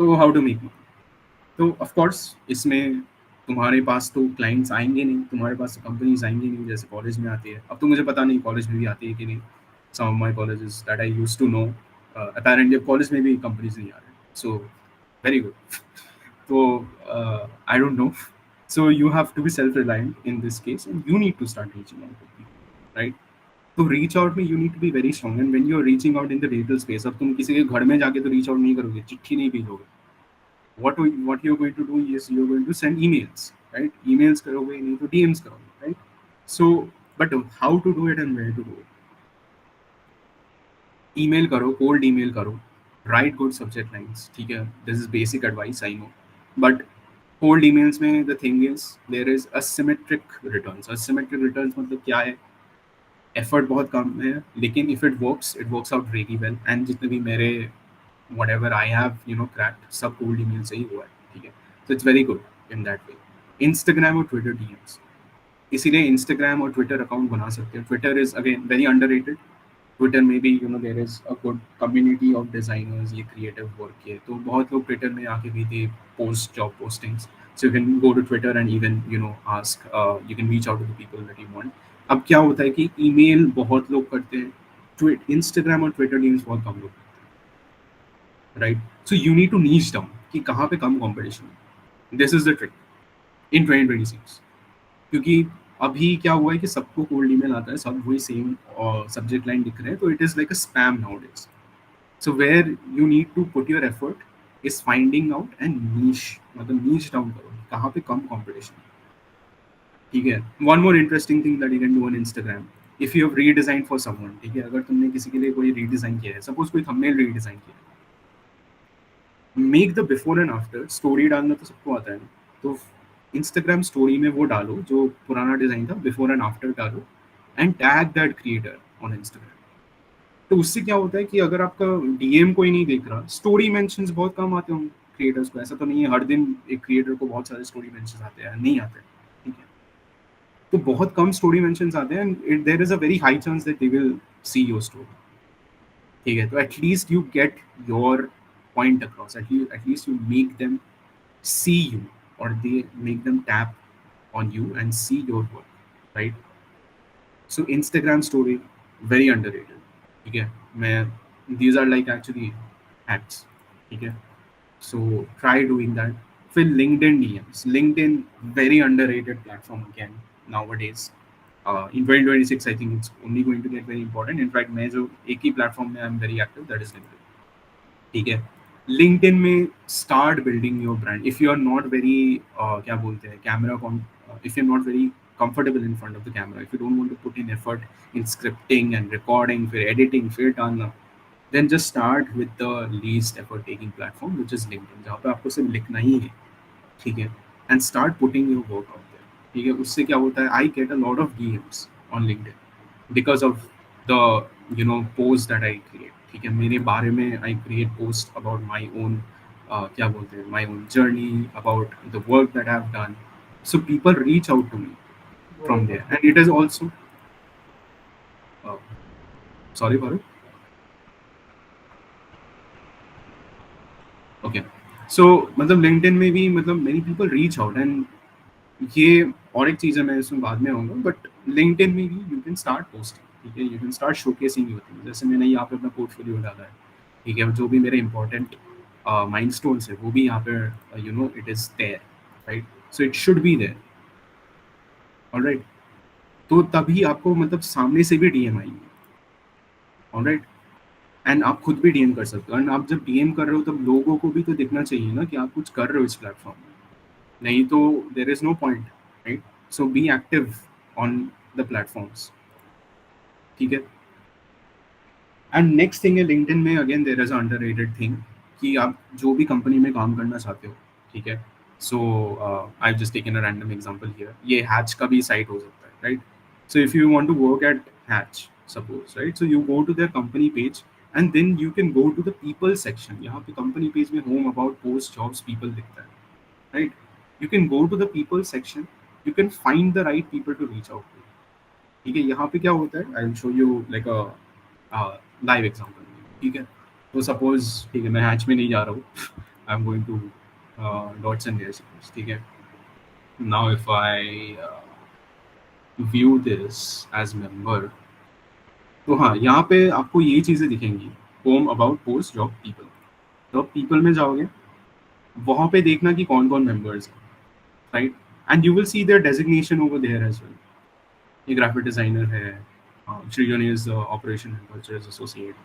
तो how to make money? तो of course इसमें तुम्हारे पास तो क्लाइंट्स आएँगे नहीं, तुम्हारे पास तो कंपनीज़ आएँगी नहीं जैसे कॉलेज में आती है। अब तो मुझे पता नहीं कॉलेज में भी आती है कि नहीं। Some of my colleges that I used to know apparently अब कॉलेज में भी कंपनीज़ नहीं आ रहे। So very good. तो I don't know. So you have to be self-reliant in this case, and you need to start reaching out to people, right? तो reach out में you need to be very strong, and when you are reaching out in the digital space, अब तुम किसी के घर में जाके तो रीच आउट नहीं करोगे, चिट्ठी नहीं भेजोगे। what you're going to do is you're going to send emails, right? Emails करोगे नहीं तो DMs करोगे, right? So but how to do it and where to do it? Email करो, कोल्ड ईमेल करो, राइट गुड सब्जेक्ट लाइन्स, ठीक है? This is basic advice I know, but cold emails में the thing is there is asymmetric returns. Asymmetric returns मतलब क्या है? Effort बहुत कम है, लेकिन if it works out really well. And जितने भी मेरे whatever I have cracked, सब cold email से ही हुआ है, ठीक है? So it's very good in that way. Instagram और Twitter DMs, इसीलिए Instagram और Twitter अकाउंट बना सकते हो। Twitter is again very underrated. Twitter में भी there is a good community of designers, ये creative work है, तो बहुत लोग Twitter में आके भी they post job postings. So you can go to Twitter and even ask, you can reach out to the people that you want. अब क्या होता है कि ईमेल बहुत लोग करते हैं, Instagram और Twitter DMs बहुत कम लोग, right? So you need to niche down कि कहाँ पे कम कंपटीशन है। This is the trick in 2026, क्योंकि अभी क्या हुआ है कि सबको कोल्ड ईमेल आता है, सब वही सेम सब्जेक्ट लाइन लिख रहे हैं, तो it is like a spam nowadays. So where you need to put your effort is finding out and niche, मतलब नीच डाउन करो कहाँ पे कम कंपटीशन है, ठीक है? One more interesting thing that you can do on Instagram, if you have redesign for someone, ठीक है? अगर तुमने किसी के लिए कोई रीडिजाइन किया है, सपोज कोई थंबनेल रीडिजाइन किया है, make the before and after. Story डालना तो सबको आता है ना, तो इंस्टाग्राम स्टोरी में वो डालो जो पुराना डिजाइन था, बिफोर एंड आफ्टर डालो, and tag that creator on Instagram. तो उससे क्या होता है कि अगर आपका डीएम कोई नहीं देख रहा, स्टोरी मेंशंस बहुत कम आते होंगे क्रिएटर्स को, ऐसा तो नहीं है हर दिन एक क्रिएटर को बहुत सारे स्टोरी मेंशंस आते हैं, नहीं आते, ठीक है? तो बहुत कम स्टोरी मेंशंस आते हैं, and there is a very high chance that they will see your story, ठीक है? तो at least you get your point across, at least you make them see you, or they make them tap on you and see your work, right? So Instagram story very underrated, ठीक है? मैं these are like actually hacks, ठीक है? So try doing that. फिर LinkedIn DMs, LinkedIn very underrated platform again nowadays. In 2026 I think it's only going to get very important. In fact मैं जो एक ही platform में I'm very active, that is LinkedIn, ठीक है? LinkedIn में start building your brand. If you are not very क्या बोलते हैं camera, if you are not very comfortable in front of the camera, if you don't want to put in effort in scripting and recording, फिर editing, फिर डालना, then just start with the least effort taking platform which is LinkedIn, जहाँ पे आपको सिर्फ लिखना ही है, ठीक है? And start putting your work out there, ठीक है? उससे क्या होता है, I get a lot of DMs on LinkedIn because of the post that I create, ठीक है? मेरे बारे में I create post about my own, क्या बोलते हैं, my own journey, about the work that I have done, so people reach out to me from there, and it is also sorry Bharat, okay. So मतलब LinkedIn में भी मतलब many people reach out, and ये और एक चीज़ है, मैं इसमें बाद में आऊँगा, बट लिंक्डइन में भी यू कैन स्टार्ट पोस्टिंग, ठीक है? You can start showcasing your things, जैसे मैंने यहाँ पे अपना पोर्टफोलियो डाला है, ठीक है? जो भी मेरे इंपॉर्टेंट माइलस्टोन्स है वो भी यहाँ पे it is there, right? So it should be there, alright? तो तभी आपको मतलब सामने से भी डीएम आएंगे, ऑलराइट? एंड आप खुद भी डीएम कर सकते हो, एंड आप जब डीएम कर रहे हो तब लोगों को भी तो दिखना चाहिए ना कि आप कुछ कर रहे हो इस प्लेटफॉर्म में, नहीं तो there is no point, right? So be active on the platforms, ठीक है? एंड नेक्स्ट थिंग है लिंक्डइन में, again there is underrated thing, कि आप जो भी कंपनी में काम करना चाहते हो, ठीक है? So I just taken a random example here, ये हैच का भी साइट हो सकता है, right? So if you want to work at Hatch suppose, right, so you go to their company page, and then you can go to the people section. यहाँ पे company page में home, about, post, jobs, people दिखता है, right? You can go to the people section, you can find the right people to reach out to, ठीक है? यहाँ पे क्या होता है, I will show you like a live example, ठीक है? तो सपोज, ठीक है, मैं हैच में नहीं जा रहा हूँ, I'm going to dots and there suppose, ठीक है. Now if I view this as member, तो हाँ यहाँ पे आपको ये चीज़ें दिखेंगी. Home about post job people. तो पीपल में जाओगे, वहाँ पे देखना कि कौन कौन मेंबर्स हैं, right. And you will see their designation over there as well. ये ग्राफिक डिजाइनर है, Srijan is operation and purchase associate,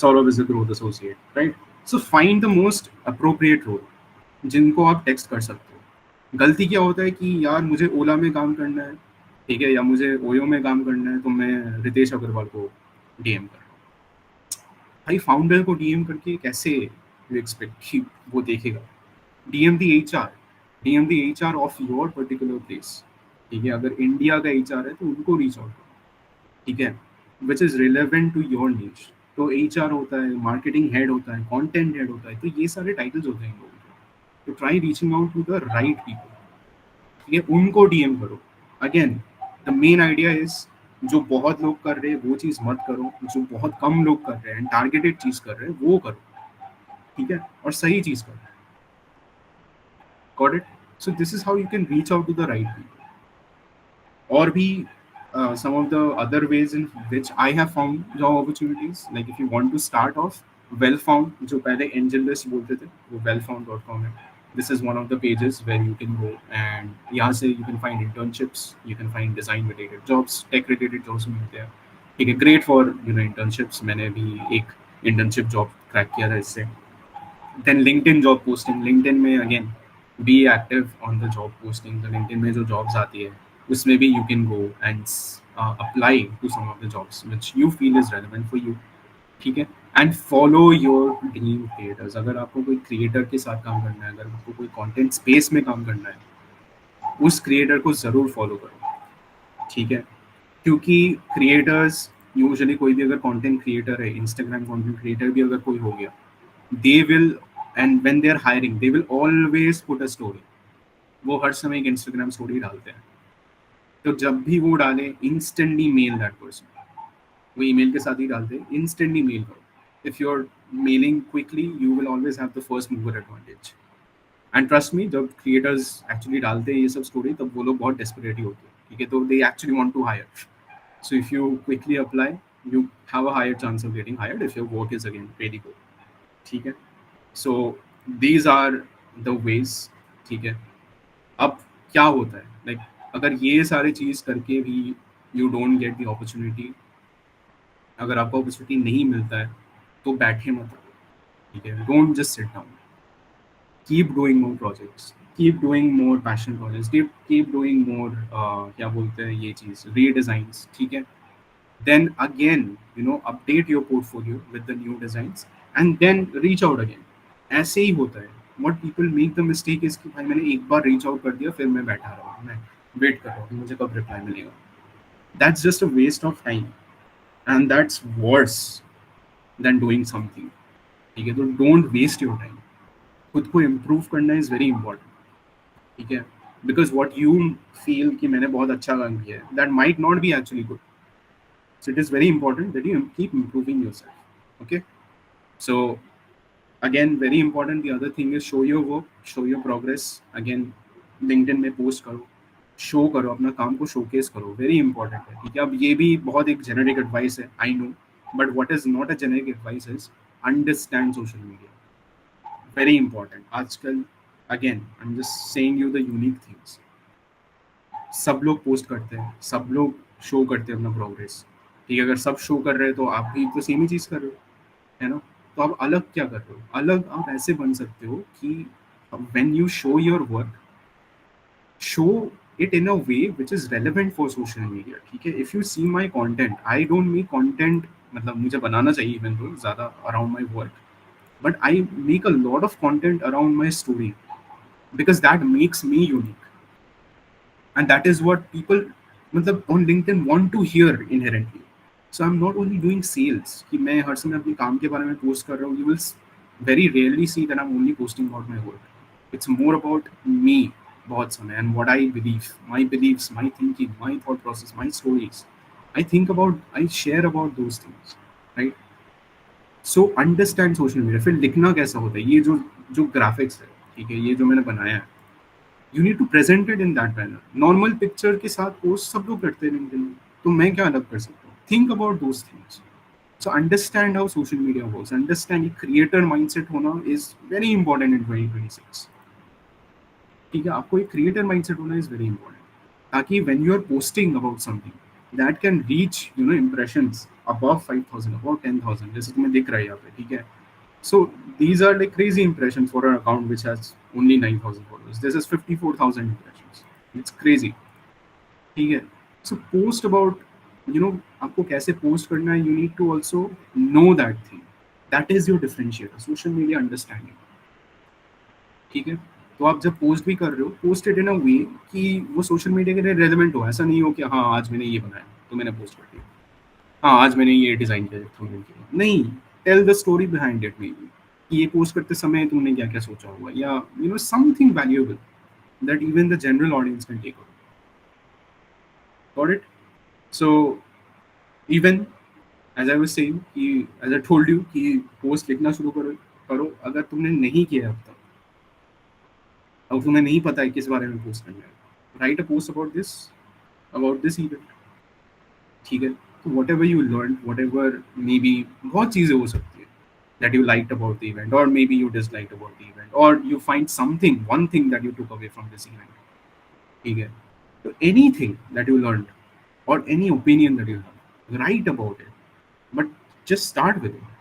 Saurabh is the growth associate, right? So find the most appropriate role जिनको आप text कर सकते हो. गलती क्या होता है कि यार मुझे ओला में काम करना है, ठीक है, या मुझे ओयो में काम करना है, तो मैं रितेश अग्रवाल को डीएम कर रहा हूँ. भाई फाउंडर को डीएम करके कैसे यू एक्सपेक्ट कि वो देखेगा? DM the HR, DM the HR of your particular place, ठीक है. अगर इंडिया का एचआर है तो उनको रीच आउट, ठीक है, which is relevant to your niche. तो एचआर होता है, मार्केटिंग हेड होता है, कंटेंट हेड होता है, तो ये सारे टाइटल्स होते हैं इन लोगों के. तो try reaching out to the right people, ठीक है, उनको डीएम करो. Again the main idea is, जो बहुत लोग कर रहे हैं वो चीज़ मत करो, जो बहुत कम लोग कर रहे हैं, टारगेटेड चीज़ कर रहे हैं वो करो, ठीक है, और सही चीज़ करो. Got it? So this is how you can reach out to the right people. और भी some of the other ways in which I have found job opportunities, like if you want to start off, Wellfound, जो पहले AngelList बोलते थे, वो wellfound.com है. This is one of the pages where you can go and यहाँ से you can find internships, you can find design related jobs, tech related jobs मिलते हैं, ठीक है. great for internships. मैंने भी एक internship job crack किया था इससे. Then LinkedIn job posting. LinkedIn में again be active on the job posting. तो LinkedIn में जो jobs आती है उसमें भी you can go and apply to some of the jobs which you feel is relevant for you, ठीक है. And follow your dream creators. अगर आपको कोई creator के साथ काम करना है, अगर आपको कोई content space में काम करना है, उस creator को ज़रूर follow करो, ठीक है. क्योंकि creators यूजुअली, कोई भी अगर content creator है, Instagram content creator भी अगर कोई हो गया, they will, and when they are hiring, they will always put a story. वो हर समय एक Instagram story डालते हैं. तो जब भी वो डालें, instantly mail that person. वो email के साथ ही डालते हैं, instantly mail करो. If you're mailing quickly, you will always have the first mover advantage. And trust me, जब creators actually डालते हैं ये सब story, तब वो लोग बहुत desperate ही होते हैं, ठीक है. तो they actually want to hire. So if you quickly apply, you have a higher chance of getting hired if your work is again really good, ठीक है. So these are the ways, ठीक है. अब क्या होता है, like अगर ये सारे चीज़ करके भी you don't get the opportunity, अगर आपको opportunity नहीं मिलता है, तो बैठे मत रहो, ठीक है. Don't just sit down. Keep doing more projects. Keep doing more passion projects. Keep doing more क्या बोलते हैं ये चीज़, redesigns, ठीक है. Then again, update your portfolio with the new designs and then reach out again. ऐसे ही होता है. What people make the mistake is कि भाई मैंने एक बार reach out कर दिया, फिर मैं बैठा रहा हूँ, मैं वेट कर रहा हूँ मुझे कब रिप्लाई मिलेगा. That's just a waste of time and that's worse than doing something, ठीक है. तो don't waste your time. खुद को improve करना is very important, ठीक है. Because what you feel कि मैंने बहुत अच्छा काम किया है, that might not be actually good. So it is very important that you keep improving yourself, okay. So again, very important, the other thing is show your work, show your progress. Again, LinkedIn में post करो, show करो, अपना काम को showcase करो, very important है, ठीक है. अब ये भी बहुत एक generic advice है, I know, but what is not a generic advice is understand social media. Very important. आजकल again, I'm just saying you the unique things. सब लोग पोस्ट करते हैं, सब लोग शो करते हैं अपना प्रोग्रेस, ठीक है. अगर सब शो कर रहे हैं तो आप भी तो सेम ही चीज़ कर रहे हो, है ना. तो आप अलग क्या कर रहे हो? अलग आप ऐसे बन सकते हो कि when you show your work, show it in a way which is relevant for social media, ठीक है. If you see my content, I don't make content, मतलब मुझे बनाना चाहिए इवन तो ज़्यादा around my work, but I make a lot of content around my story because that makes me unique. And that is what people मतलब on LinkedIn want to hear inherently. So I'm not only doing sales कि मैं हर समय अपने काम के बारे में post कर रहा हूँ. You will very rarely see that I'm only posting about my work. It's more about me बहुत समय and what I believe, my beliefs, my thinking, my thought process, my stories. I share about those things, right? So understand social media. फिर लिखना कैसा होता है, ये जो जो ग्राफिक्स है, ठीक है, ये जो मैंने बनाया है, you need to present it in that manner. Normal picture के साथ पोस्ट सब लोग करते हैं लिंक्डइन में, तो मैं क्या अलग कर सकता हूँ? Think about those things. So understand how social media works. Understand creator mindset होना is very important in 2026. ठीक है, आपको एक creator mindset होना is very important. ताकि when you are posting about something, that can reach impressions above 5,000, above 10,000. जैसे तुम्हें दिख रहा है यहाँ पे, ठीक है. So these are like crazy impressions for an account which has only 9,000 followers. This is 54,000 impressions. It's crazy. ठीक है. So post about आपको कैसे पोस्ट करना है. You need to also know that thing. That is your differentiator. Social media understanding. ठीक है. तो आप जब पोस्ट भी कर रहे हो, पोस्ट इट इन अ वे कि वो सोशल मीडिया के लिए रेलेवेंट हो. ऐसा नहीं हो कि हाँ आज मैंने ये बनाया तो मैंने पोस्ट कर दिया, हाँ आज मैंने ये डिज़ाइन किया थंबनेल के लिए. नहीं, tell the story behind it. Maybe कि ये पोस्ट करते समय तुमने क्या क्या सोचा होगा, या something valuable that even the general audience can take. Got it? So even as I was saying कि as I told you कि पोस्ट लिखना शुरू करो. अगर तुमने नहीं किया अब तक, और तुम्हें नहीं पता है किस बारे में पोस्ट करना है, right a post about this event. ठीक है. तो what ever you learn, what ever may be, बहुत चीज़ें हो सकती है that you liked about the event, or maybe you disliked about the event, or you find something, one thing that you took away from this event. ठीक है. So anything that you learned or any opinion that you have, write about it, but just start with it.